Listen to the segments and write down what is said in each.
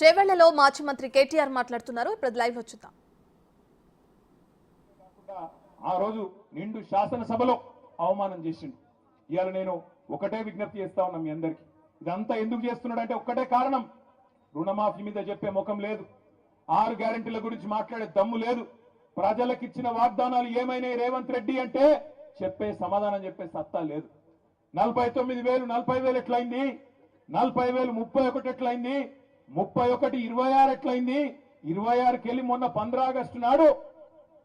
చేవెళ్లలో మాజీ మంత్రి కేటీఆర్ మాట్లాడుతున్నారు. ఇప్పుడు లైవ్ వచ్చుతాం. ఆ రోజు నిండు శాసనసభలో అవమానం చేసిండు. ఇవాళ నేను ఒకటే విజ్ఞప్తి చేస్తా ఉన్నా మీ అందరికి. ఇదంతా ఎందుకు చేస్తున్నాడంటే ఒక్కటే కారణం, రుణమాఫీ మీద చెప్పే ముఖం లేదు, 6 గ్యారెంటీల గురించి మాట్లాడే దమ్ము లేదు, ప్రజలకు ఇచ్చిన వాగ్దానాలు ఏమైనాయి రేవంత్ రెడ్డి అంటే చెప్పే సమాధానం చెప్పే సత్తా లేదు. 49,000 40,000 ఎట్లయింది, 40,000 31 ఎట్లయింది, 31 26 ఎట్లయింది, 26కి వెళ్ళి మొన్న 15 ఆగస్టు నాడు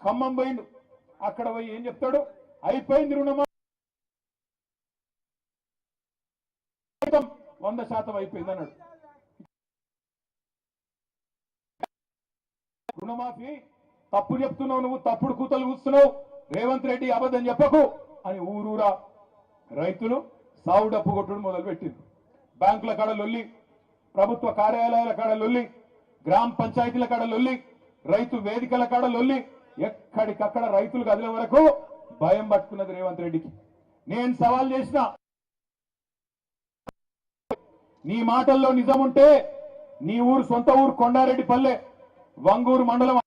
ఖమ్మం పోయిండు. అక్కడ పోయి ఏం చెప్తాడు, అయిపోయింది రుణమాఫీ 100% అయిపోయింది అన్నాడు. రుణమాఫీ తప్పు చెప్తున్నావు, నువ్వు తప్పుడు కూతలు కూస్తున్నావు, రేవంత్ రెడ్డి అబద్ధం చెప్పకు అని ఊరూరా రైతులు సాగు డప్పు కొట్టుడు మొదలు పెట్టింది. బ్యాంకుల కాడ లొల్లి, ప్రభుత్వ కార్యాలయాల కాడ లొల్లి, గ్రామ పంచాయతీల కాడ లొల్లి, రైతు వేదికల కాడ లొల్లి, ఎక్కడికక్కడ రైతులు కదిలే వరకు భయం పట్టుకున్నది రేవంత్ రెడ్డికి. నేను సవాల్ చేసిన, నీ మాటల్లో నిజం ఉంటే నీ ఊరు సొంత ఊరు కొండారెడ్డిపల్లె వంగూరు మండలం